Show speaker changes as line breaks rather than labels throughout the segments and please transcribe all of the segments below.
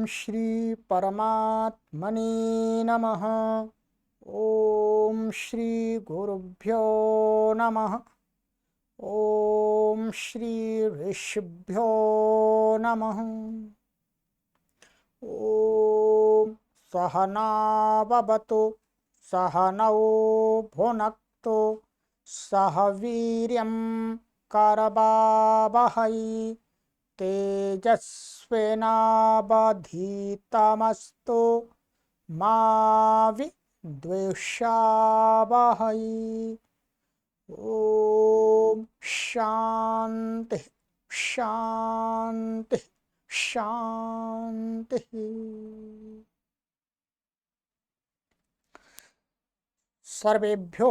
श्री परमात्मने नमः। ओम श्री गुरुभ्यो नमः। ओम श्री ऋषिभ्यो नमः। ओम सहना भवतु सहनौ भुनक्तु सह वीर्यं करवावहै तेजस्विनावधीतमस्तु मा विद्विषावहै। ओम शांति शांति शांति। सर्वेभ्यो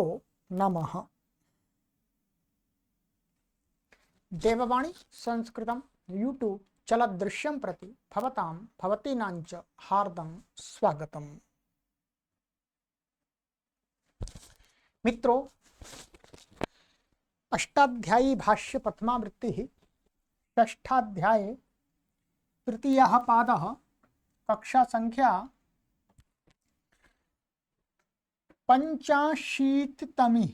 नमः। देववाणी संस्कृतं यूट्यूब चलदृश्यं प्रति भवतां भवतीनांच हार्दं स्वागतम्। मित्रों, अष्टाध्यायी भाष्य प्रथमावृत्ति षष्ठाध्याये तृतीयः पादः कक्षा संख्या 85वीं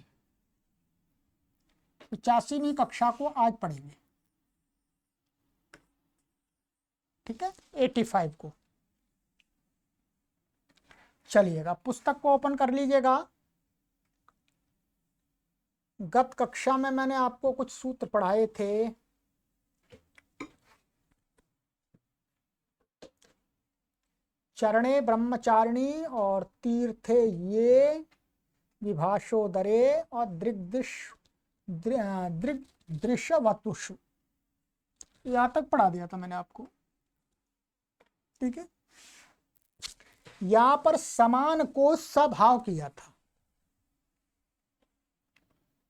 85वीं कक्षा को आज पढ़ेंगे। ठीक है, 85 को। चलिएगा, पुस्तक को ओपन कर लीजिएगा। गत कक्षा में मैंने आपको कुछ सूत्र पढ़ाए थे। चरणे ब्रह्मचारिणी और तीर्थे ये विभाषोदरे और दृश्यवतुषु, यहां तक पढ़ा दिया था मैंने आपको। ठीक है, यहां पर समान को सभाव किया था।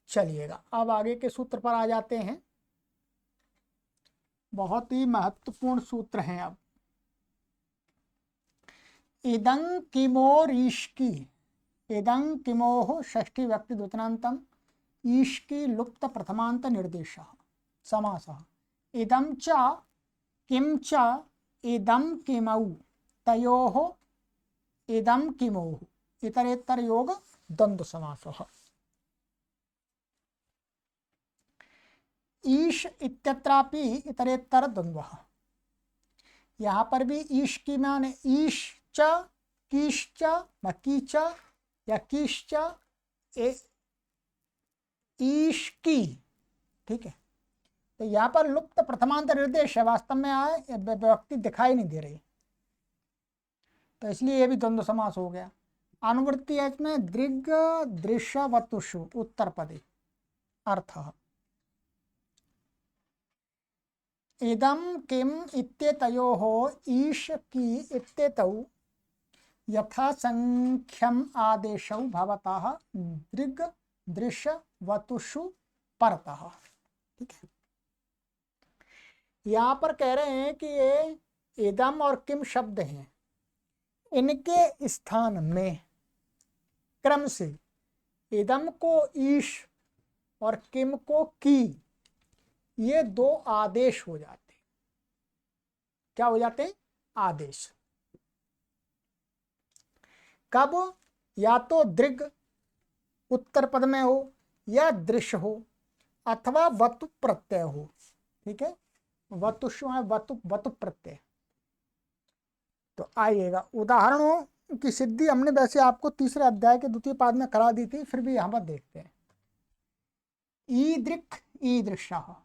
चलिएगा, अब आगे के सूत्र पर आ जाते हैं। बहुत ही महत्वपूर्ण सूत्र हैं। अब इदं किमोरीष्की, इदं किमोह षष्ठी व्यक्ति द्वितनान्तम ईष्की लुप्त प्रथमांत निर्देशः समासः। इदं च किं च इदं किमौ तयोः इदं किमोह इतरेतर योग द्वंद्व समासः। ईश इत्यत्रापि इतरेतर द्वंद्वः। यहाँ पर भी ईश की माने ईश च कीश च कीच या कीश च ईश की। ठीक है, तो यहाँ पर लुप्त प्रथमांत निर्देश है, वास्तव में व्यक्ति दिखाई नहीं दे रही, तो इसलिए ये भी द्वंद्व समास हो गया। अनुवृत्ति है इसमें दृग दृश्यवतुषु उत्तर पदे अर्थ। इदं किम इत्येतयोः ईश की इत्येतौ यथा संख्यम आदेशौ भवतः दृग दृश्यवतुषु परतः। ठीक है, यहाँ पर कह रहे हैं कि ये इदम और किम शब्द हैं, इनके स्थान में क्रम से इदम को ईश और किम को की, ये दो आदेश हो जाते। क्या हो जाते? आदेश। कब? या तो दृग उत्तर पद में हो या दृश्य हो अथवा वतु प्रत्यय हो। ठीक है, वतुषु है वतु प्रत्यय। तो आइएगा, उदाहरणों की सिद्धि हमने वैसे आपको तीसरे अध्याय के द्वितीय पाद में करा दी थी, फिर भी यहां पर देखते हैं। ईदृक् ईदृशः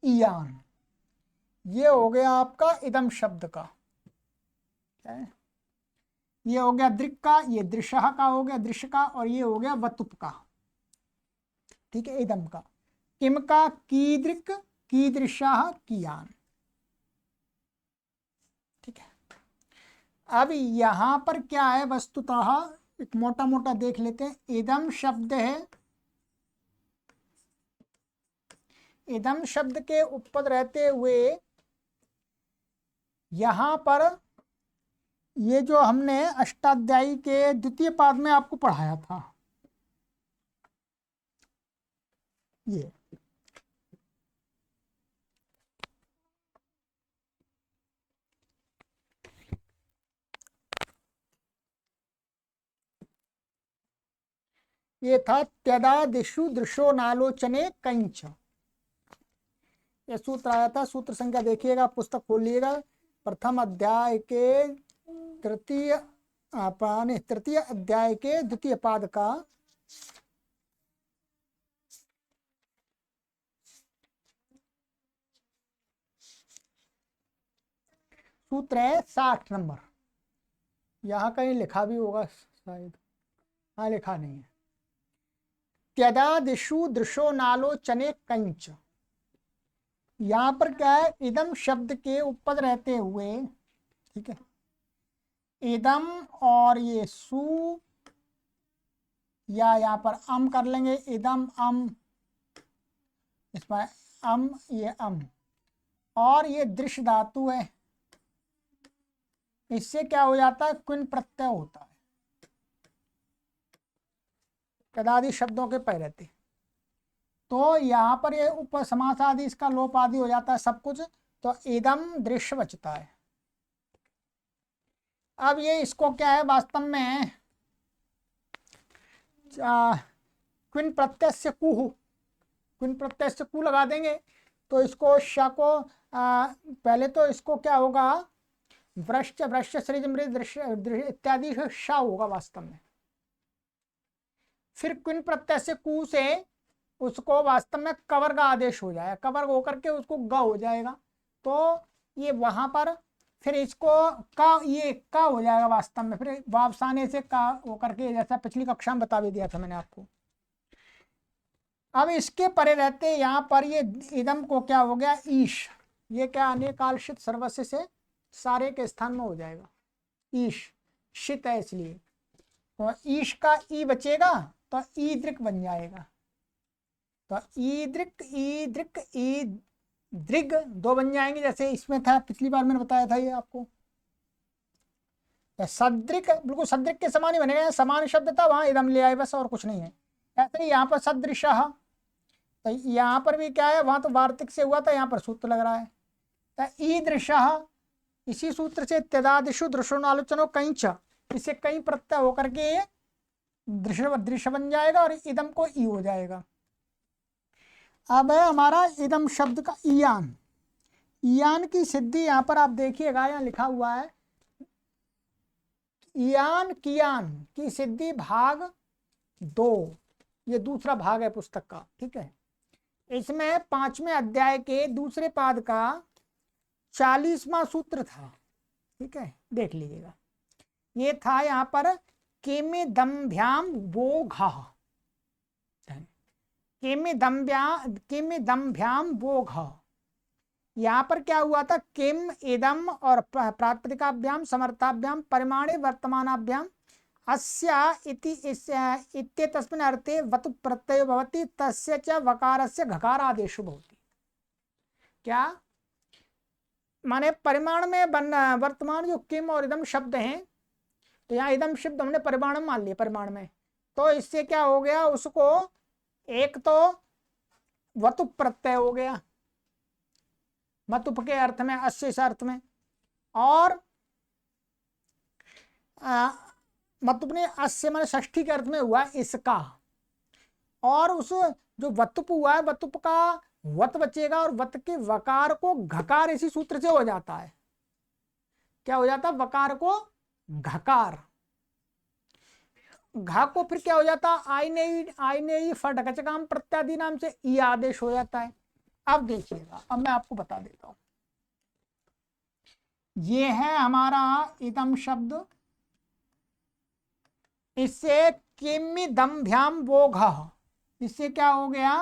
ईयान, ये हो गया आपका इदम शब्द का। क्या है? ये हो गया दृक् का, ये दृश्य का हो गया दृश्य का, और ये हो गया वतुप का। ठीक है, इदम का। किम का कीदृक् कीदृशः कियान। ठीक है, अब यहां पर क्या है, वस्तुतः एक मोटा मोटा देख लेते हैं। इदम शब्द है, इदम शब्द के उपपद रहते हुए यहां पर ये जो हमने अष्टाध्यायी के द्वितीय पाद में आपको पढ़ाया था, ये ये था त्यदादिषु दृशो नालोचने कंच। ये सूत्र आया था, सूत्र संख्या देखिएगा, पुस्तक खोलिएगा, प्रथम अध्याय के तृतीय अध्याय के द्वितीय पाद का सूत्र है 60 नंबर। यहाँ कहीं लिखा भी होगा शायद, हाँ लिखा नहीं है। त्यदादिषु दृशो नालोचने कंच। यहाँ पर क्या है, इदम शब्द के उपपद रहते हुए, ठीक है, इदम और ये सु, या यहाँ पर अम कर लेंगे, इदम अम, इसमें अम, ये अम, और ये दृश्य धातु है, इससे क्या हो जाता है, क्विन प्रत्यय होता है कदादि शब्दों के पहले रहते। तो यहाँ पर ये उपसमास आदि इसका लोप आदि हो जाता है सब कुछ, तो इदम दृश्य बचता है। अब ये इसको क्या है वास्तव में क्विन प्रत्यय से कुहु, क्विन प्रत्यय से कु लगा देंगे तो इसको श को पहले तो इसको क्या होगा, वृश्च वृश्च सृज मृद दृश्य इत्यादि श होगा वास्तव में। फिर क्विन प्रत्यय से कु से उसको वास्तव में कवर्ग आदेश हो जाएगा, कवर्ग होकर के उसको ग हो जाएगा, तो ये वहां पर फिर इसको का, ये का हो जाएगा वास्तव में, फिर वापस आने से का होकर के, जैसा पिछली कक्षा में बता भी दिया था मैंने आपको। अब इसके परे रहते यहाँ पर ये इदम को क्या हो गया, ईश, ये क्या अनेकालशित सर्वस्व से सारे के स्थान में हो जाएगा, ईश शित है इसलिए, तो ईश का ई बचेगा तो ईदृक बन जाएगा, तो ईदृक ईदृक ई दृग दो बन जाएंगे, जैसे इसमें था पिछली बार मैंने बताया था ये आपको। सदृक बिल्कुल सदृक के समान ही बनेगा, समान शब्द था वहां इदम ले आए बस, और कुछ नहीं है। ऐसे ही यहाँ पर सदृश, तो यहाँ पर भी क्या है, वहां तो वार्तिक से हुआ था, यहाँ पर सूत्र लग रहा है, तो ईदृश, इसी सूत्र से त्यदादिषु दृशोनालोचनो कंच, इसे कई प्रत्यय होकर के दृश्य दृश्य बन जाएगा और इदम को ई हो जाएगा। अब है हमारा इदम शब्द का ईयान, ईयान की सिद्धि यहाँ पर आप देखिएगा, यहाँ लिखा हुआ है ईयान कियान की सिद्धि भाग 2, ये दूसरा भाग है पुस्तक का, ठीक है। इसमें 5वें अध्याय के दूसरे पाद का 40वां सूत्र था, ठीक है, देख लीजिएगा। ये था यहाँ पर केमे दम्भ्याम वो घा, केमे दम्भ्याम वो घा। यहाँ पर क्या हुआ था, किम इदम और प्रातिपदिकाभ्याम समर्थाभ्याम परिमाणे वर्तमानाभ्याम अस्या इति इत्येतस्मिन् अर्थे वतु प्रत्ययो भवति, तस्य च वकारस्य घकार आदेशो भवति। क्या माने, परिमाण में वर्तमान जो किम और इदम शब्द हैं, तो यहाँ इदम शब्द हमने परिमाण में मान लिया, परिमाण में, तो इससे क्या हो गया, उसको एक तो वतु प्रत्यय हो गया मतुप के अर्थ में, अस्य इस अर्थ में, और मतुप ने अस्य माने षष्ठी के अर्थ में हुआ इसका, और उस जो वतुप हुआ है, वतुप का वत बचेगा और वत के वकार को घकार इसी सूत्र से हो जाता है, क्या हो जाता है, वकार को घकार, घा को फिर क्या हो जाता, आईने फटकचकाम प्रत्यादि नाम से ई आदेश हो जाता है। अब देखिएगा, अब मैं आपको बता देता हूं, ये है हमारा इदम शब्द, इससे किमि दम्भ्याम वो घ, इससे क्या हो गया,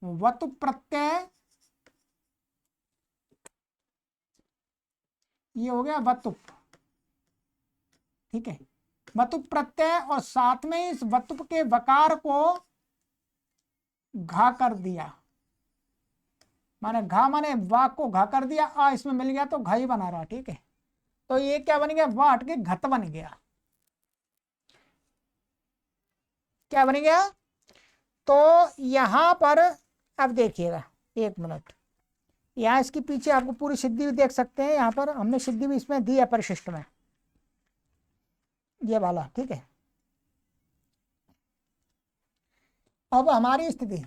वतु प्रत्यय, ये हो गया वतुप, ठीक है, वतुप प्रत्यय, और साथ में इस वतुप के वकार को घा कर दिया, माने घा माने वा को घा कर दिया, आ इसमें मिल गया तो घा ही बना रहा, ठीक है। तो ये क्या बन गया, वा हट के घत बन गया, क्या बन गया। तो यहां पर अब देखिएगा, एक मिनट, यहाँ इसके पीछे आपको पूरी सिद्धि भी देख सकते हैं, यहाँ पर हमने सिद्धि भी इसमें दी है परिशिष्ट में, ये वाला, ठीक है। अब हमारी स्थिति,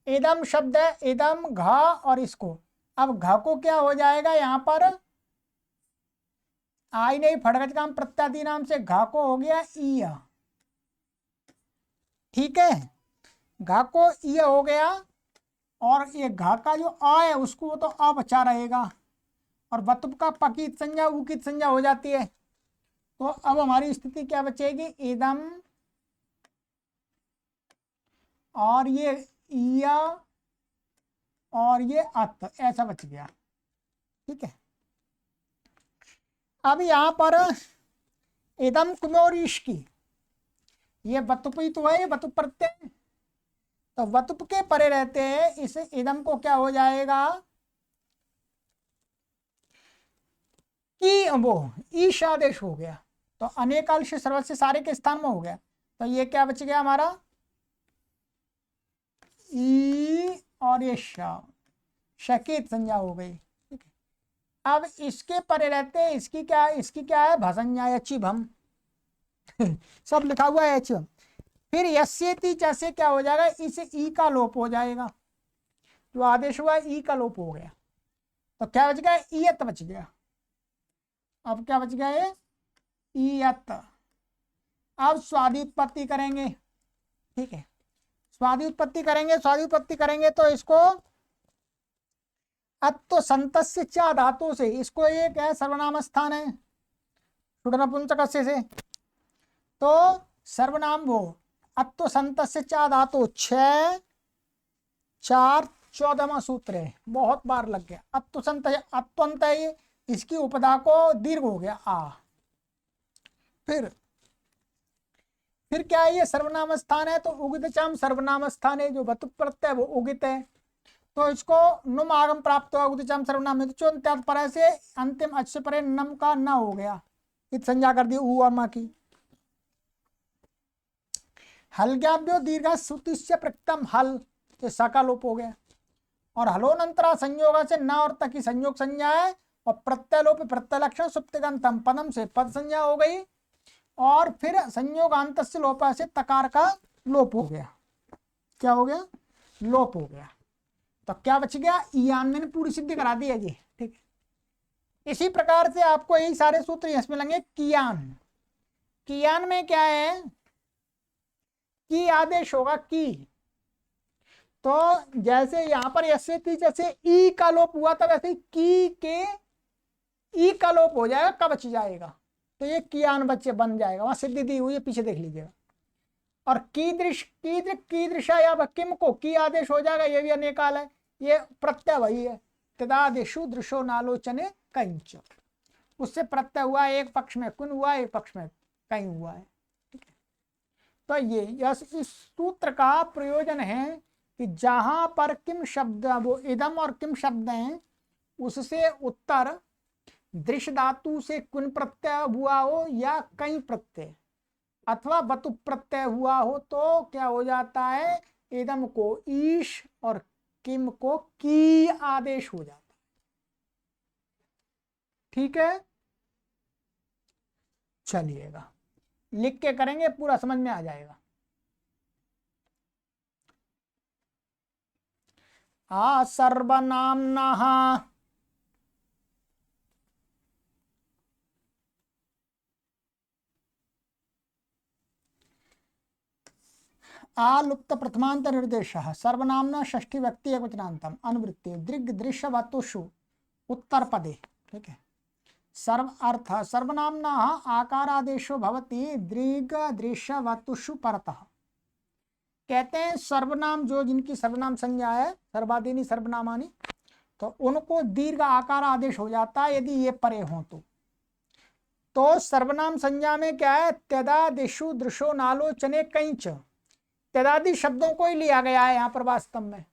इदम शब्द है, इदम घ और इसको, अब घ को क्या हो जाएगा यहाँ पर, आई नहीं फड़गज काम प्रत्यादि नाम से घ को हो गया ईय। ठीक है, घ को ईय हो गया, और ये घ का जो आ है उसको तो आ बचा रहेगा, और वतुप का पकीत संज्ञा उकित संज्ञा हो जाती है। तो अब हमारी स्थिति क्या बचेगी, इदम और ये ईया और ये अत, ऐसा बच गया। ठीक है, अब यहां पर इदम कुमोरीश की, ये वतुपी तो है, ये वतुप प्रत्यय, तो वतुप के परे रहते हैं, इस इदम को क्या हो जाएगा कि वो ईश आदेश हो गया, तो अनेकांश सर्वस्व सारे के स्थान में हो गया, तो ये क्या बच गया हमारा, ई और ये शकीत संज्ञा हो गई। ठीक है, अब इसके परे रहते हैं, इसकी क्या है भसंज्ञा यचिभम सब लिखा हुआ है यचिभम। फिर यस्येति जैसे क्या हो जाएगा, इस ई का लोप हो जाएगा, जो आदेश हुआ ई का लोप हो गया, तो क्या बच गया, ईयत बच गया। अब क्या बच गया, ये ईयत। अब स्वादि उत्पत्ति करेंगे। ठीक है, स्वादि उत्पत्ति करेंगे तो इसको अत्तो संतस्य चा धातु से, इसको एक है सर्वनाम स्थान है शुडनपुंसक से, तो सर्वनाम वो अत्तो संतस्य चा धातु 6 4 14वां सूत्र है, बहुत बार लग गया। अत्तो संत अत्वंत है, इसकी उपदा को दीर्घ हो गया आ। फिर क्या है, ये सर्वनाम स्थान है, तो उगित चाम सर्वनाम स्थान है, जो वतुप प्रत्यय वो उगित है, तो इसको नुम आगम प्राप्त हुआ, उगित चाम सर्वनाम है, तो पर से अंतिम अच्छ परे नम का न हो गया, इत संज्ञा कर दी उमा की। हलज्ञाभ्यो दीर्घ सुतिश्य प्रक्तम हल, ये सका लोप हो गया, और हलोनंतरा संयोग से न और तक की संयोग संज्ञा है, और प्रत्यय लोप प्रत्यय लक्षण सुप्तिगंतम पदम से पद संज्ञा हो गई, और फिर संयोगांत से लोप से तकार का लोप हो गया। क्या हो गया, लोप हो गया, तो क्या बच गया, ईयान। मैंने पूरी सिद्धि करा दी है जी। ठीक है, इसी प्रकार से आपको यही सारे सूत्र इसमें लगेंगे। कियान, कियान में क्या है, की आदेश होगा की, तो जैसे यहां पर जैसे ई का लोप हुआ था, वैसे की के ई का लोप हो जाएगा, कब बच जाएगा, तो ये कियान बच्चे बन जाएगा, वहां सिद्धि दी हुई है, पीछे देख लीजिएगा। और कीदृशा या किम को की आदेश हो जाएगा, ये भी अनेकाल है, ये प्रत्यय वही है, तदादेशु दृशो नालोचने कंच, उससे प्रत्यय हुआ, एक पक्ष में कुन हुआ, एक पक्ष में कहीं हुआ है। ठीक है, तो ये इस सूत्र का प्रयोजन है कि जहां पर किम शब्द, वो इदम और किम शब्द हैं, उससे उत्तर दृश्य धातु से कुन प्रत्यय हुआ हो या कई प्रत्यय अथवा वतु प्रत्यय हुआ हो, तो क्या हो जाता है, इदम को ईश और किम को की आदेश हो जाता है। ठीक है, चलिएगा लिख के करेंगे, पूरा समझ में आ जाएगा। सर्वनाम्ना आलुप्त प्रथमांत निर्देश सर्वनामना षष्ठी व्यक्ति एकवचनांतम अनुवृत्ति दृग दृश्य वतुषु उत्तर पदे। ठीक है, सर्व अर्थ सर्वनामना आकारादेशो भवति दृग दृश्य वतुषु परतः। कहते हैं सर्वनाम जो जिनकी सर्वनाम संज्ञा है, सर्वादीनी सर्वनामानी, तो उनको दीर्घ आकार आदेश हो जाता है यदि ये परे हो तो सर्वनाम संज्ञा में क्या है, त्यदादिशु दृशो नालोचने कंच, त्यदादि शब्दों को ही लिया गया है यहाँ पर वास्तव में।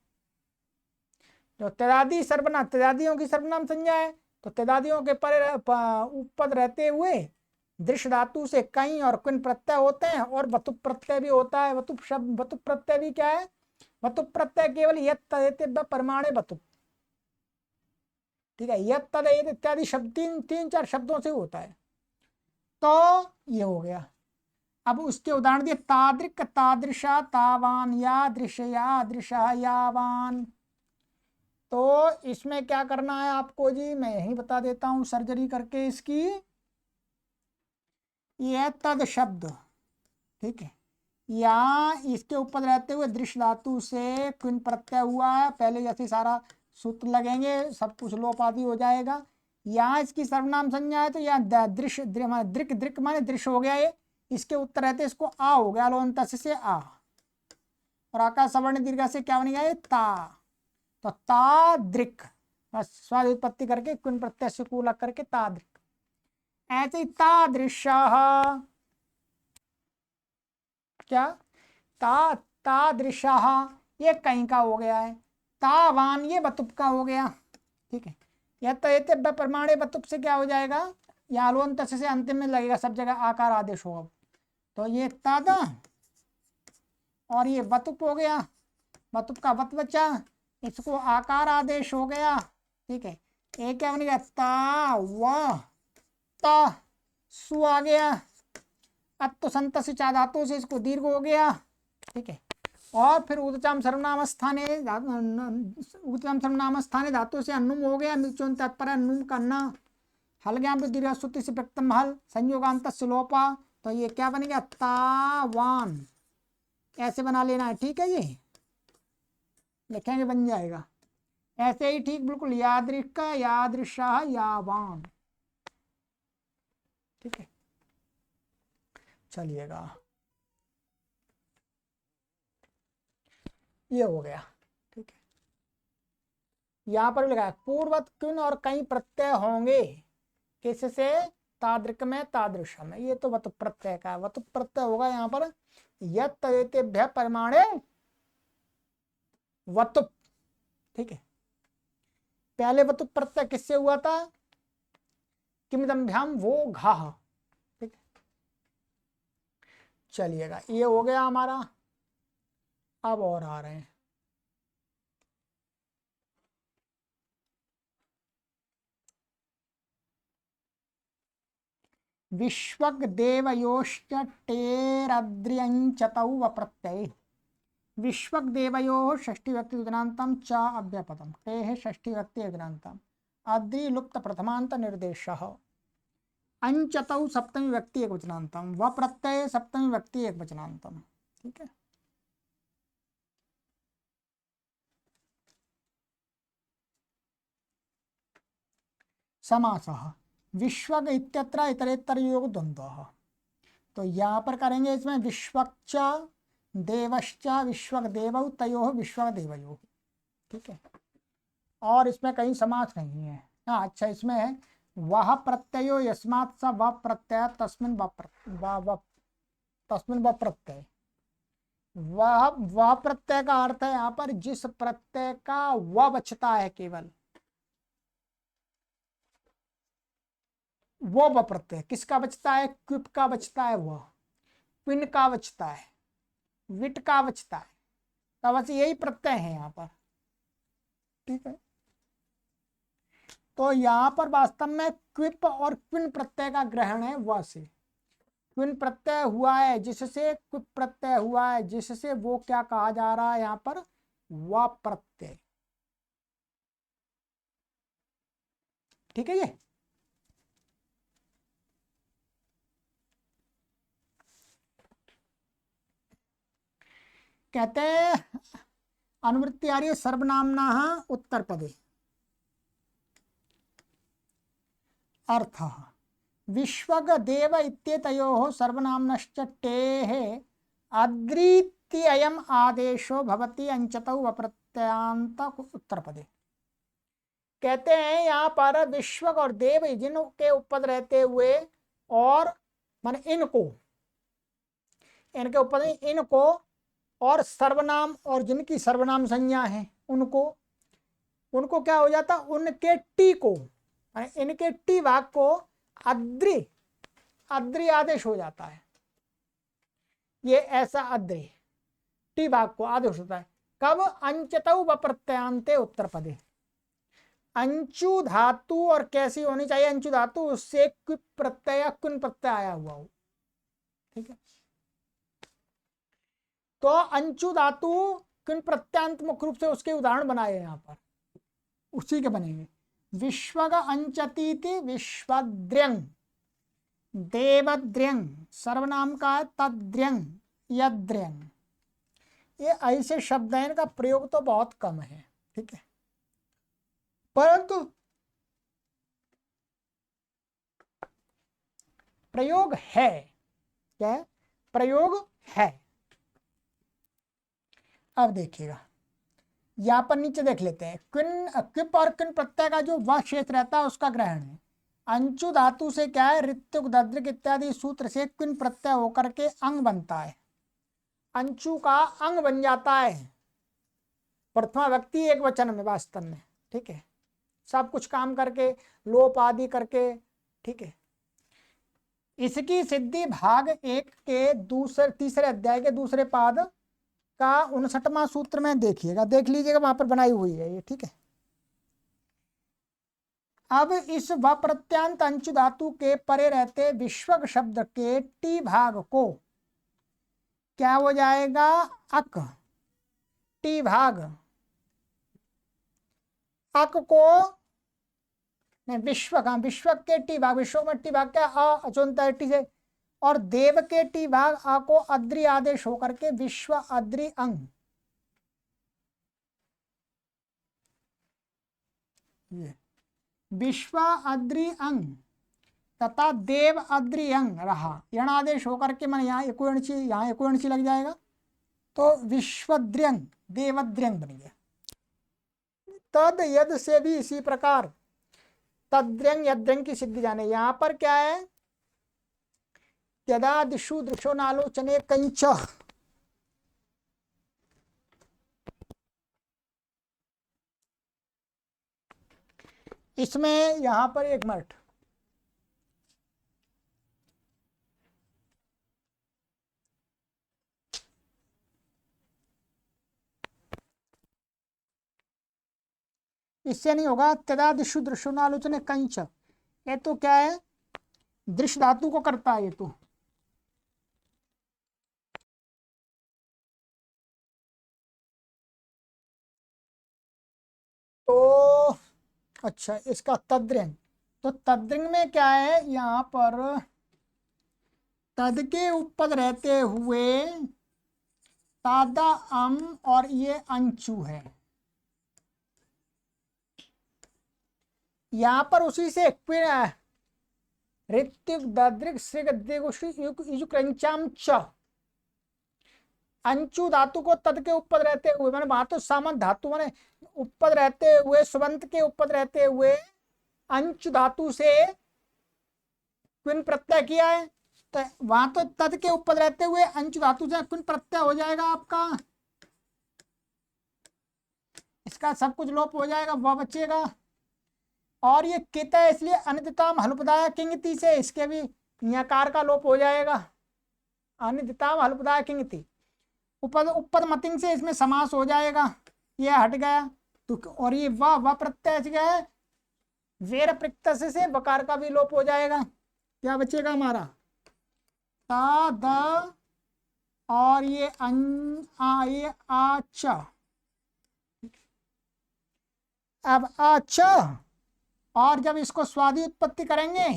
जो त्यदादि सर्वनाम, त्यदादियों की सर्वनाम संज्ञा है, तो त्यदादियों के परे उपपद रहते हुए दृश्य धातु से कई और किन प्रत्यय होते हैं, और वतुप प्रत्यय भी होता है। वतुप शब्द, वतुप प्रत्यय भी क्या है, वतुप प्रत्यय केवल यत् तदेति परमाणे वतुप। ठीक है, यत् तदेति इत्यादि शब्द तीन चार शब्दों से होता है, तो ये हो गया। अब उसके उदाहरण दिए, तादृक, तादृशा, तावान, यादृश, यादृशः, यावान। तो इसमें क्या करना है आपको जी, मैं यही बता देता हूं सर्जरी करके इसकी। यह तद शब्द, ठीक है, या इसके ऊपर रहते हुए दृश्य धातु से क्विन प्रत्यय हुआ है, पहले जैसे सारा सूत्र लगेंगे, सब कुछ लोप आदि हो जाएगा। यहाँ इसकी सर्वनाम संज्ञा है तो यहाँ दृश्य, दृक, दृक माने दृश्य हो गया ये, इसके उत्तर रहते इसको आ हो गया, लोन से आ, और आकाश सवर्ण दीर्घ से क्या बन गया ये ता, तो तादृक, स्वाद उत्पत्ति करके क्विन प्रत्यय से को लग करके तादृक। ऐसे ही तादृशः, क्या तादृशः ये कहीं का हो गया है, तावान ये बतुप का हो गया, ठीक है। यह तो प्रमाणे बतुप से क्या हो जाएगा, यहाँ लोन से अंतिम में लगेगा, सब जगह आकार आदेश होगा, तो ये तद और ये बतुप हो गया, बतुप का वत बचा, इसको आकार आदेश हो गया, ठीक है। एक क्या बन गया, ता व ता, सु आ गया, अत्तो संत से चा धातु से इसको दीर्घ हो गया, ठीक है। और फिर उदचाम सर्वनाम स्थाने, उदचाम सर्वनाम स्थाने धातु से अन्नुम हो गया, मिचोन तत्पर अन्नुम करना, हल गया दीर्घ स्तुति से प्रथम हल, संयोगांत से लोपा, तो ये क्या बनेगा, तावान, ऐसे बना लेना है, ठीक है। ये लिखेंगे बन जाएगा ऐसे ही, ठीक बिल्कुल, यादृक, यादृशः, यावान, ठीक है। चलिएगा, ये हो गया, ठीक है। यहां पर लिखा है पूर्वत क्विन और कई प्रत्यय होंगे, किससे, तादृक में, तादृश में, ये तो वतु प्रत्यय का है, वतु प्रत्यय होगा यहाँ पर यत्तेभ्य परिमाणे वतुप, ठीक है। पहले वतु प्रत्यय किससे हुआ था, किमिदम्भ्याम वो घाह, ठीक है। चलिएगा, ये हो गया हमारा। अब और आ रहे हैं, विश्वक देवयोश्च टेरद्र्यंचतौ वप्रत्यय, विश्वक देवयोः षष्ठी व्यक्ति उदनान्तम च अव्यपदम, टेः षष्ठी व्यक्ति उदनान्तम, अद्रि लुप्त प्रथमांत निर्देशः, अंचतौ सप्तमी व्यक्ति एक वचनांतम, व प्रत्यय सप्तमी व्यक्ति एक वचनांतम, ठीक है। समासः, विश्वक इत्यत्र इतरेतर योग द्वंद्वः, तो यहाँ पर करेंगे इसमें विश्वक्च देवश्च विश्वक देवौ तयोः विश्वक देवयोः, ठीक है। और इसमें कहीं समास नहीं है, हाँ अच्छा, इसमें है वह प्रत्ययो यस्मात् स व प्रत्यय तस्मिन् व प्रत्यय, वह प्रत्यय का अर्थ है यहाँ पर जिस प्रत्यय का व बचता है, केवल वो व प्रत्यय, किसका बचता है, क्विप का बचता है, वह पिन का बचता है, विट का बचता है, तो बस यही प्रत्यय है यहाँ पर, ठीक है। तो यहाँ पर वास्तव में क्विप और क्विन प्रत्यय का ग्रहण है व से, क्विन प्रत्यय हुआ है जिससे, क्विप प्रत्यय हुआ है जिससे, वो क्या कहा जा रहा है यहाँ पर, व प्रत्यय, ठीक है। ये कहते हैं अनुवृत्ति आ रही है सर्वनामना उत्तर पदे, अर्थ विश्वक देव इत्येतयोः सर्वनाम्नश्च टेः अद्रीत्ययम् आदेशो भवति अंचतौ अप्रत्ययान्त उत्तर पदे। कहते हैं यहाँ पर विश्वक और देव जिनके उपपद रहते हुए, और मान इनको, इनके उपपद इनको, और सर्वनाम और जिनकी सर्वनाम संज्ञा है उनको, उनको क्या हो जाता, उनके टी को, इनके टी भाग को अद्रि, अद्रि आदेश हो जाता है, ये ऐसा अद्रि टी भाग को आदेश होता है, कब, अंचतौ व प्रत्ययांते उत्तर पदे, अंचु धातु और कैसी होनी चाहिए, अंचु धातु उससे क्विप प्रत्यय या कुन प्रत्यय आया हुआ हो, ठीक है। तो अंचु धातु किन प्रत्यांत मुख्य रूप से उसके उदाहरण बनाए हैं यहाँ पर, उसी के बनेंगे। विश्वग अंचतीति विश्वद्र्यंग, देवद्र्यंग सर्वनाम का है, तद्र्यंग, यद्र्यंग। ये ऐसे शब्द हैं, इनका प्रयोग तो बहुत कम है, ठीक है, परंतु प्रयोग है। क्या है? प्रयोग है। अब देखिएगा, यहां पर नीचे देख लेते हैं। किन किप और किन प्रत्यय का जो वह क्षेत्र रहता है उसका ग्रहण है। अंचु धातु से क्या है, ऋत्युक दद्रिक इत्यादि सूत्र से किन प्रत्यय होकर के अंग बनता है, अंचु का अंग बन जाता है प्रथमा व्यक्ति एक वचन में वास्तव में, ठीक है, सब कुछ काम करके, लोप आदि करके, ठीक है। इसकी सिद्धि भाग 1 के तीसरे अध्याय के दूसरे पाद का 59वां सूत्र में देखिएगा, देख लीजिएगा, वहां पर बनाई हुई है ये, ठीक है। अब इस व प्रत्यांत अंचु धातु के परे रहते विश्वक शब्द के टी भाग को क्या हो जाएगा, अक, टी भाग, अक को नहीं, विश्व का, विश्व के टी भाग, विश्व में टी भाग क्या, अचुनता टी से, और देव के टी भाग आ को अद्रि आदेश होकर के विश्व अद्रि अंग, ये विश्व अद्रि अंग तथा देव अद्रि अंग रहा, यण आदेश होकर के मैंने यहाँ एकोणची लग जाएगा, तो विश्वद्र्यंग देवद्र्यंग बन गया। तद यद से भी इसी प्रकार तद्र्यंग यद्र्यंग की सिद्धि जाने। यहां पर क्या है, यदा दिशु दृशो नालोचने कंच, इसमें यहां पर एक मिनट, इससे नहीं होगा। तदा दिशु दृशो नालोचने कंच, ये तो क्या है, दृश्य धातु को करता है ये तो अच्छा, इसका तद्रिंग, तो तद्रिंग में क्या है, यहाँ पर तद के उपपद रहते हुए तादा अम और ये अंचु है, यहां पर उसी से ऋत्विक दद्रिक सृगद्रिगुष्युक्रंचाम च, अंचु धातु को तद के उपपद रहते हुए, मैंने वहां तो सामंत धातु मैंने उपपद रहते हुए, सुबंत के उपपद रहते हुए अंचु धातु से क्विन प्रत्यय किया है, तो वहां तो तद के उपपद रहते हुए अंचु धातु से क्विन प्रत्यय हो जाएगा आपका, इसका सब कुछ लोप हो जाएगा, वह बचेगा। और ये कित है, इसलिए अनिदिताम हलुपदाय किंगति से इसके भी न्याकार का लोप हो जाएगा, अनिदिताम हलुपदाय किंगति। उपपद मतिंग से इसमें समास हो जाएगा, ये हट गया। तो और ये व प्रत्यय गया, वेर प्रत्यय से वकार का भी लोप हो जाएगा। क्या बचेगा हमारा, ता द और ये ये आच, अब आच, और जब इसको स्वादी उत्पत्ति करेंगे,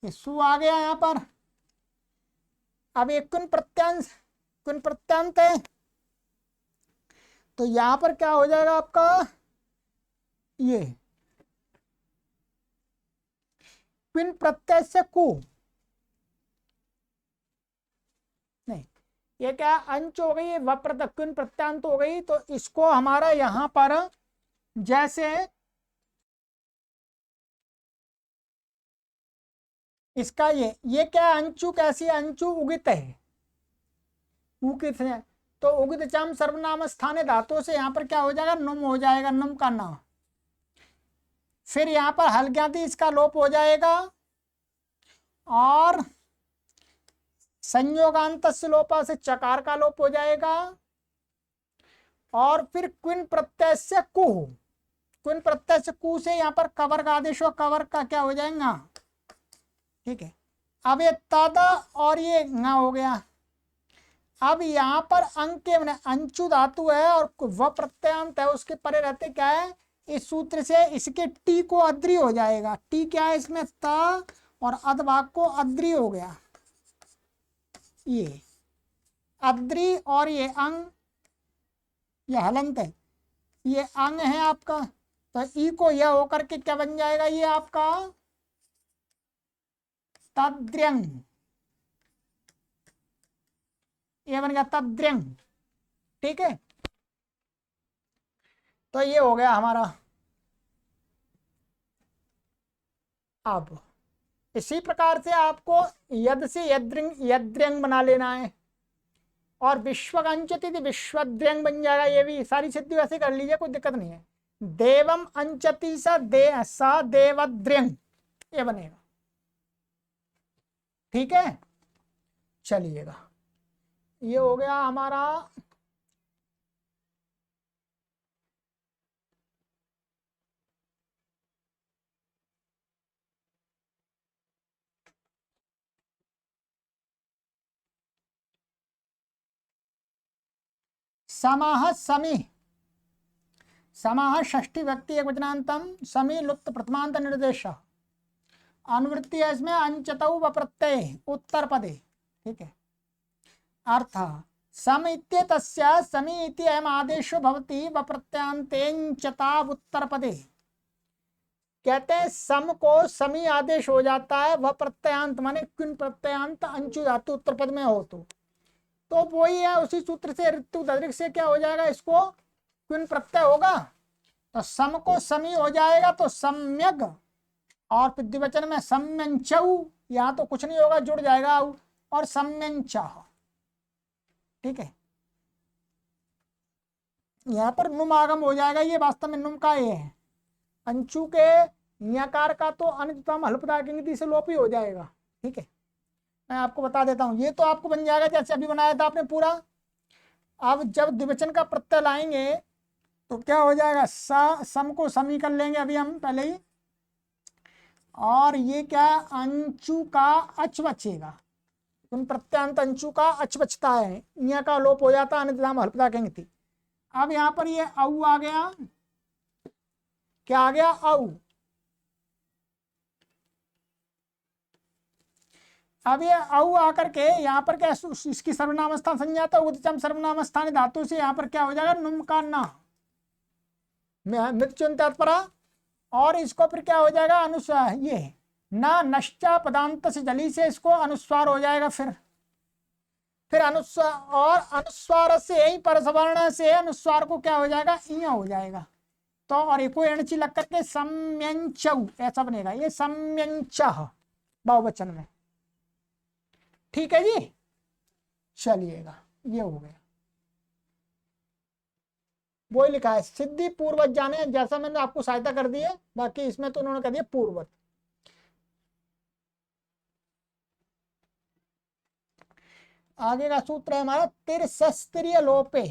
ये सु आ गया यहां पर। अब एक कुन प्रत्यांत है, तो यहां पर क्या हो जाएगा आपका, ये क्विन प्रत्यय से कु नहीं, ये क्या अंच हो गई, वह क्विन प्रत्यांत हो गई, तो इसको हमारा यहां पर जैसे इसका ये क्या अंचु, कैसी अंचु उगित है, उगित है, तो उगित चाम सर्वनाम स्थाने धातु से यहां पर क्या हो जाएगा, नुम हो जाएगा, नुम का नाम। फिर यहां पर हलज्ञाति इसका लोप हो जाएगा, और संयोगांत लोपा से चकार का लोप हो जाएगा, और फिर क्विन प्रत्यय से कु, क्विन प्रत्यय से कु से यहां पर कवर का आदेश हो, कवर का क्या हो जाएगा, ठीक है। अब ये तद और ये ना हो गया। अब यहाँ पर अंक के मैंने अंचु धातु है और व प्रत्ययांत है, उसके परे रहते क्या है, इस सूत्र से इसके टी को अद्री हो जाएगा। टी क्या है इसमें, त और अधभाग को अद्री हो गया, ये अद्री और ये अंग, ये हलंत है, ये अंग है आपका। तो ई को यह होकर के क्या बन जाएगा, ये आपका तद्र्यंग, ये बन गया तद्र्यंग। ठीक है, तो ये हो गया हमारा। अब इसी प्रकार से आपको यद से यद्र्यंग बना लेना है, और विश्वकंचति विश्वद्र्यंग बन जाएगा। ये भी सारी सिद्धि वैसे कर लीजिए, कोई दिक्कत नहीं है। देवम अंचति सा देवद्र्यंग, ये बनेगा। ठीक है, चलिएगा, ये हो गया हमारा समाह समी। समाह षष्ठी व्यक्ति एक वचनांतम, समी लुप्त प्रथमांत निर्देश। अनुवृत्ति है इसमें अंचतौ व प्रत्यय उत्तर पदे। ठीक है, अर्थ सम इत्येतस्य समी इति अयम् आदेशो भवति व प्रत्ययांतेंचता उत्तर पदे। कहते हैं सम को समी आदेश हो जाता है, वह प्रत्ययांत माने क्विन प्रत्ययांत अंचु धातु उत्तर पद में हो तो वही है, उसी सूत्र से ऋतु ददृक से क्या हो जाएगा, इसको क्विन प्रत्यय होगा। तो सम को समी हो जाएगा, तो सम्यक, और द्विवचन में सम्यंचौ, यहाँ तो कुछ नहीं होगा, जुड़ जाएगा और सम्यंच। ठीक है, यहाँ पर नुम आगम हो जाएगा, ये वास्तव में नुम का ये है। अंचु के न्यकार का तो अनितम हल्पदाकिंग से लोप ही हो जाएगा। ठीक है, मैं आपको बता देता हूं, ये तो आपको बन जाएगा जैसे अभी बनाया था आपने पूरा। अब जब द्विवचन का प्रत्यय लाएंगे तो क्या हो जाएगा, सम को समी कर लेंगे अभी हम पहले ही, और ये क्या, अंचु का अच बचेगा। उन प्रत्यांत अंचु का अच बचता है, यहाँ का लोप हो जाता है, अनितम हल्पदा कहेंगे थी। अब यहाँ पर ये औ आ गया, क्या आ गया, औ। अब ये औ आकर के यहाँ पर क्या, इसकी सर्वनाम स्थान संज्ञा तो उच्चम सर्वनाम स्थान धातु से यहाँ पर क्या हो जाएगा, नुम का ना मृत्युन तत्परा, और इसको फिर क्या हो जाएगा, अनुस्वार, ये ना नश्चा पदांत से जली से इसको अनुस्वार हो जाएगा। फिर अनुस्वार, और अनुस्वार से यही परसवर्ण से अनुस्वार को क्या हो जाएगा, इया हो जाएगा। तो और एको एणची लग करके सम्यंचौ ऐसा बनेगा, ये सम्यंच बहुवचन में। ठीक है जी, चलिएगा, ये हो गया। वो लिखा है सिद्धि पूर्वज जाने, जैसा मैंने आपको सहायता कर दी है, बाकी इसमें तो उन्होंने कर दिया पूर्वज। आगे का सूत्र है हमारा तिरस्त्रीय लोपे।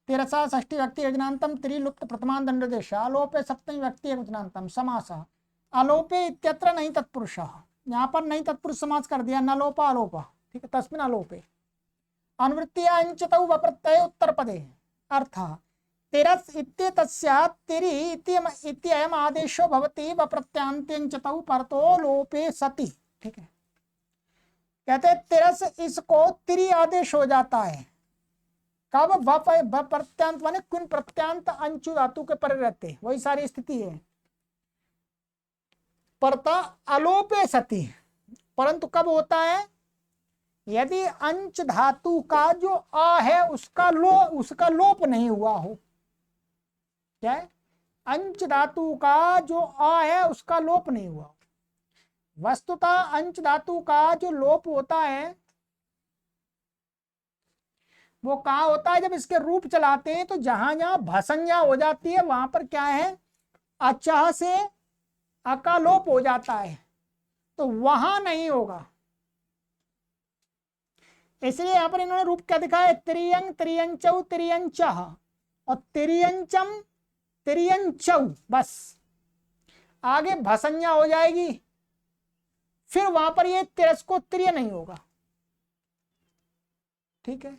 तिरसा षष्ठी व्यक्ति यजनांतम त्रिलुप्त प्रथमान दंडदेश अलोपे सप्तमी व्यक्ति यजनांतम समास अलोपे इत्यत्र नहीं तत्पुरुष। यहाँ पर नहीं तत्पुरुष समास कर दिया, नलोपा अलोपा। ठीक है, तस्मिन् अलोपे अनुवृत्तिया अंचतौ व प्रत्यय उत्तर पदे। अर्थ तिरस् इत्येतस्य तिरि इति अयम् आदेशो भवति व प्रत्ययांत्यंचतौ परतो लोपे सति। ठीक है, कहते तिरस, इसको तिरि आदेश हो जाता है कब, व प्रत्यांत माने कुन प्रत्यांत अंचु धातु के पर रहते, वही सारी स्थिति है। परता अलोपे सति, परंतु कब होता है, यदि अंच धातु का जो आ है उसका लोप नहीं हुआ हो। क्या है, अंच धातु का जो आ है उसका लोप नहीं हुआ। वस्तुतः अंच धातु का जो लोप होता है वो कहाँ होता है, जब इसके रूप चलाते हैं तो जहां जहां भसंज्ञा हो जाती है वहां पर क्या है, अचह से अकालोप हो जाता है, तो वहां नहीं होगा। इसलिए यहां पर इन्होंने रूप क्या दिखाया, त्रियंग त्रियंचौ त्रियंच और त्रियंचम त्रियंचौ, बस आगे भसंज्ञा हो जाएगी फिर वहां पर ये तिरस्कोत्तरीय नहीं होगा, ठीक है।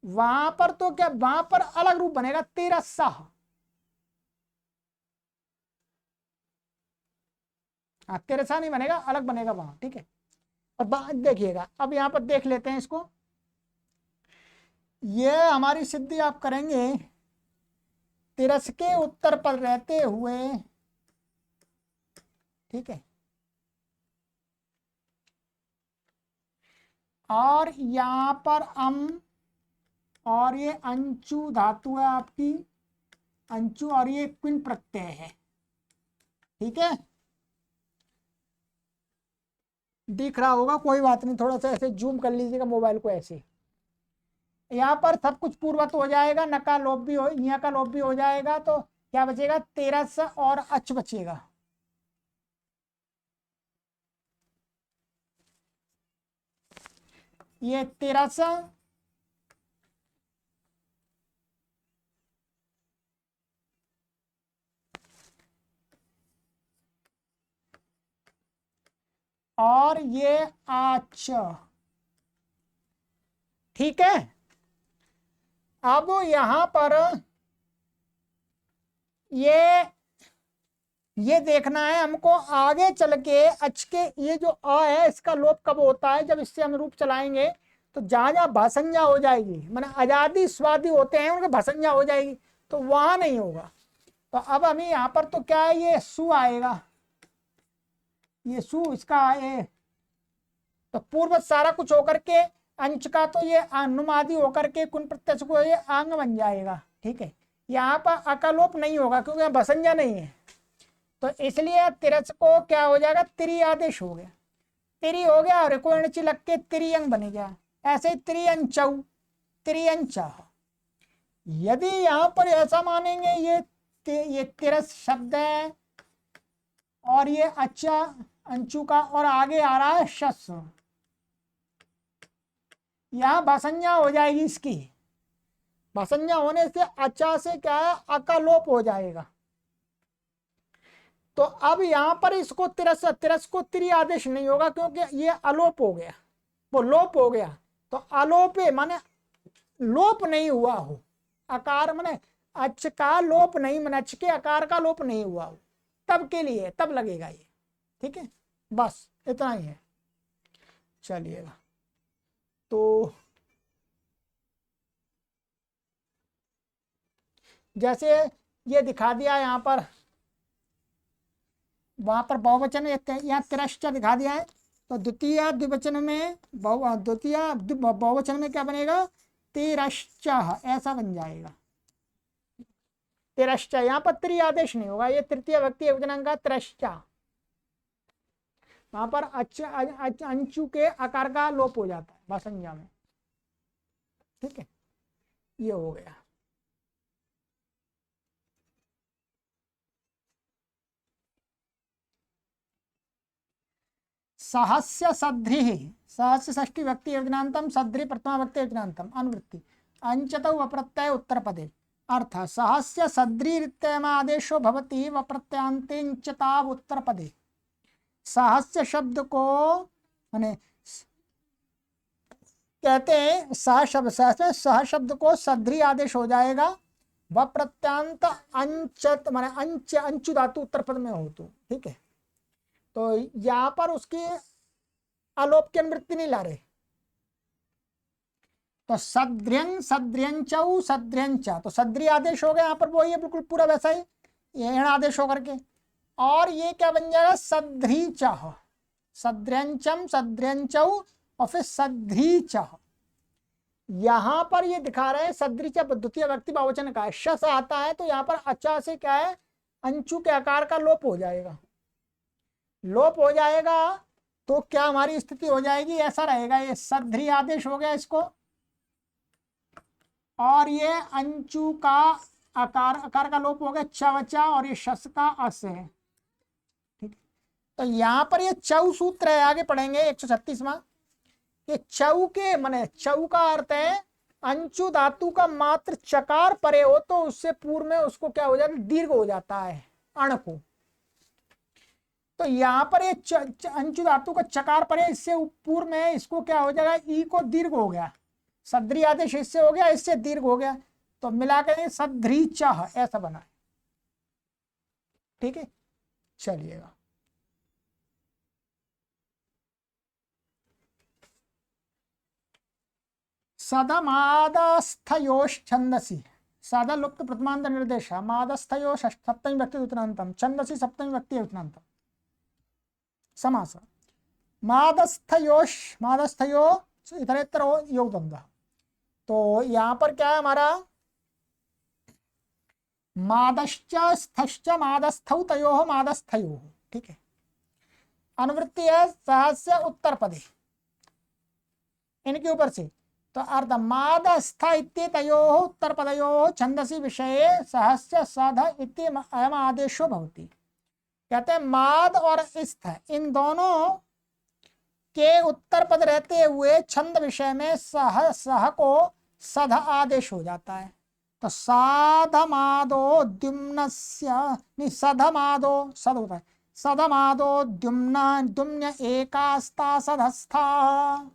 वहां पर तो क्या, वहां पर अलग रूप बनेगा तिरस्साह, हाँ तिरसा नहीं बनेगा, अलग बनेगा वहां, ठीक है। और देखिएगा अब यहां पर देख लेते हैं इसको, ये हमारी सिद्धि आप करेंगे तिरस के उत्तर पर रहते हुए, ठीक है। और यहां पर और ये अंचु धातु है आपकी, अंचु, और ये क्विन प्रत्यय है, ठीक है। दिख रहा होगा, कोई बात नहीं, थोड़ा सा ऐसे जूम कर लीजिएगा मोबाइल को ऐसे। यहाँ पर सब कुछ पूर्वत हो जाएगा, न का लोप भी हो, यहाँ का लोप भी हो जाएगा, तो क्या बचेगा, तेरस और अच बचेगा। ये तेरस और ये आच, ठीक है। अब यहां पर ये देखना है हमको आगे चल के अच के, ये जो अ है इसका लोप कब होता है, जब इससे हम रूप चलाएंगे तो जहां जहां भाषंजा हो जाएगी, माने आजादी स्वादी होते हैं उनके भाषंजा हो जाएगी, तो वहां नहीं होगा। तो अब हमें यहाँ पर तो क्या है, ये सु आएगा, ये सु इसका ये, तो पूर्व सारा कुछ होकर के अंश का तो ये अनुमादी होकर के कुन प्रत्यक्ष को ये आंग बन जाएगा, ठीक है। यहाँ पर अकालोप नहीं होगा क्योंकि यहाँ भसंजा नहीं है, तो इसलिए तिरस को क्या हो जाएगा, तिरी आदेश हो गया, तिरी हो गया और को अणच लग के तिरियंग बन गया, ऐसे त्रियंचौ, त्रियंचा। यदि यहाँ पर ऐसा मानेंगे ये तिरस शब्द है और ये अच्छा अंशु का और आगे आ रहा है शस, यहां भाषंजा हो जाएगी इसकी, भाषंजा होने से अच्छा से क्या है, अकालोप हो जाएगा। तो अब यहां पर इसको तिरस को त्रि आदेश नहीं होगा क्योंकि ये अलोप हो गया, वो लोप हो गया, तो अलोप माने लोप नहीं हुआ हो, आकार माने अच का लोप नहीं, माने अच के आकार का लोप नहीं हुआ हो, तब के लिए तब लगेगा ये, ठीक है। बस इतना ही है, चलिएगा। तो जैसे ये दिखा दिया यहाँ पर, वहां पर बहुवचन यहाँ तिरश्च दिखा दिया है, तो द्वितीय द्विवचन में द्वितीय बहुवचन में क्या बनेगा, तिरश्च, ऐसा बन जाएगा तिरश्च। यहाँ पर त्रि आदेश नहीं होगा, ये तृतीय व्यक्ति एकवचनांक का तिरश्च, वहां पर अंशु के आकार का लोप हो जाता है भाषंजा में, ठीक है। ये हो गया। सहस्य सध्रि, सहस्य षष्ठी व्यक्ति योजनांतम, सध्रि प्रथमा व्यक्ति योजनांतम, अनुवृत्ति अंचत वप्रत्यय उत्तर पदे, अर्थ सहस्य सध्रित्ययम आदेशो भवति वप्रत्यांते इंचताव उत्तर पदे। सहस्य शब्द को माने कहते हैं सह शब्द को सध्री आदेश हो जाएगा, व प्रत्यांत अंचत माने अंच, अंचु धातु उत्तर पद में हो तो, ठीक है। तो यहां पर उसकी अलोप की अनुवृत्ति नहीं ला रहे, तो सद्र्यं सद्र्यंचौ सद्र्यंचा, तो सद्री आदेश हो गया, यहाँ पर वही है बिल्कुल पूरा वैसा ही, ये आदेश होकर के, और ये क्या बन जाएगा, सध्रीचा, सद्र्यंचम सद्र्यंचौ और फिर सध्रीचा। यहां पर ये दिखा रहे हैं सदृच द्वितीय व्यक्ति बहुवचन का शस आता है, तो यहाँ पर अच्छा से क्या है, अंशु के आकार का लोप हो जाएगा, लोप हो जाएगा, तो क्या हमारी स्थिति हो जाएगी, ऐसा रहेगा, ये सध्री आदेश हो गया इसको, और ये अंशु का आकार का लोप हो गया चवचा, और ये शस का अस है, ठीक। तो यहाँ पर ये चौ सूत्र है, आगे पढ़ेंगे 136वां। ये चौ के माने चौ का अर्थ है अंशु धातु का मात्र चकार परे हो तो उससे पूर्व में उसको क्या हो जाता है, दीर्घ हो जाता है अण को। तो यहाँ पर ये अंचु धातु का चकार पर है, इससे पूर्व में इसको क्या हो जाएगा, ई को दीर्घ हो गया, सद्री आदेश इससे हो गया, इससे दीर्घ हो गया, तो मिलाकर सद्री चाह ऐसा बना है। ठीक है, चलिएगा। सदमादस्थयोश्छंदसि, सादा लुप्त प्रथमांत निर्देश, मादस्थयो सप्तमी व्यक्ति उत्तरांतम, छंदसि सप्तमी व्यक्ति उत्तरांतम समास। मादस्थयोश, मादस्थयो इतरेतर योग द्वंद्व। तो यहां पर क्या है हमारा, मादश्च स्थश्च मादस्थौ तयोः मादस्थयोः। ठीक है, अनुवृत्ति है सहस्य उत्तर पदे, इनके ऊपर से। तो अर्थ मादस्थ इत्येतयोः उत्तर पदयोः छंदसि विषये सहस्य सध इति अयम आदेशो भवति। कहते हैं माद और स्थ इन दोनों के उत्तर पद रहते हुए छंद विषय में सह सह को सध आदेश हो जाता है। तो साधमादो द्युम्नस्य, सधमादो सद होता है, सधमादो द्युम्न द्युम्न एकास्ता सधस्था।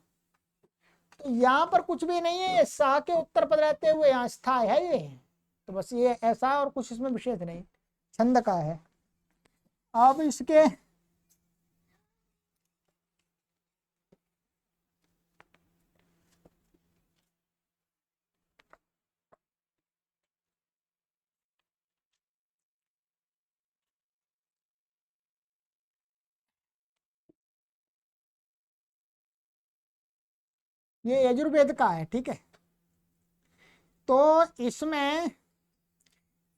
तो यहाँ पर कुछ भी नहीं है, सा के उत्तर पद रहते हुए यहाँ स्था है ये, तो बस ये ऐसा और कुछ इसमें विशेष नहीं, छंद का है। अब इसके ये यजुर्वेद का है। ठीक है, तो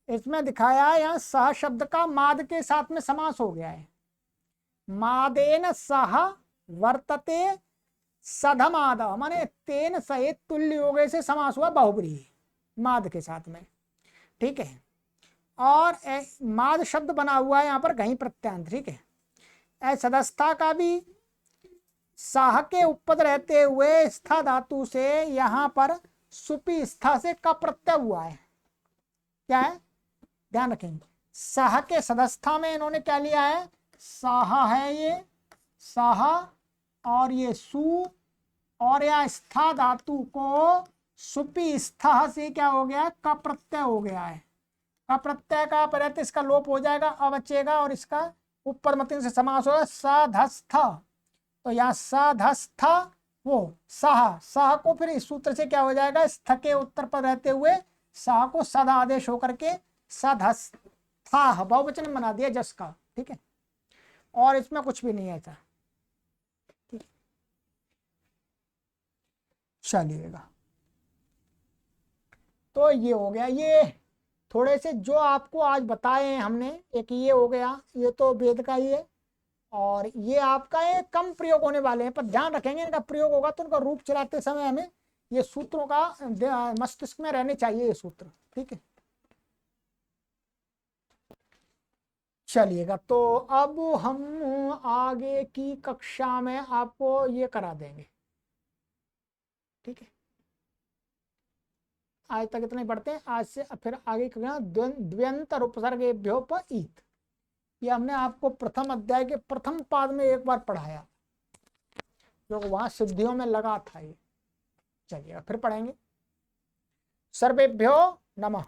इसमें दिखाया है यहाँ सह शब्द का माद के साथ में समास हो गया है। मादेन सह वर्तते सधमाद, माने तेन सहित तुल्य योग से समास हुआ बहुब्रीहि माद के साथ में। ठीक है, और माद शब्द बना हुआ है यहाँ पर कहीं प्रत्यांत। ठीक है, सदस्था का भी साह के उपपद रहते हुए स्था धातु से यहाँ पर सुपी स्था से का प्रत्यय हुआ है। क्या है, ध्यान रखेंगे, साह के सदस्था में इन्होंने क्या लिया है, साहा है ये, साहा, और ये सु, और या स्था धातु को सुपी स्था से क्या हो गया, का प्रत्यय हो गया है। का प्रत्यय का परत इसका लोप हो जाएगा, अबचेगा, और इसका ऊपर मतिन से समास होगा सधस्थ। तो यहाँ सधस्थ वो सह, सह को फिर इस सूत्र से क्या हो जाएगा, स्थ के उत्तर पर रहते हुए सह को सद आदेश होकर के सधस्था बहुवचन बना दिया जस का। ठीक है, और इसमें कुछ भी नहीं है ऐसा। चलिएगा, तो ये हो गया, ये थोड़े से जो आपको आज बताए हैं हमने, एक ये हो गया, ये तो वेद का ही है, और ये आपका ये कम प्रयोग होने वाले हैं, पर ध्यान रखेंगे इनका प्रयोग होगा तो उनका रूप चलाते समय हमें ये सूत्रों का मस्तिष्क में रहने चाहिए ये सूत्र। ठीक है, चलिएगा, तो अब हम आगे की कक्षा में आपको ये करा देंगे। ठीक है, आज तक इतने पढ़ते हैं, आज से फिर आगे द्व्यंतर उपसर्गेभ्योपईत, ये हमने आपको प्रथम अध्याय के प्रथम पाद में एक बार पढ़ाया, जो वहां सिद्धियों में लगा था ये। चलिए फिर पढ़ेंगे। सर्वेभ्यो नमः।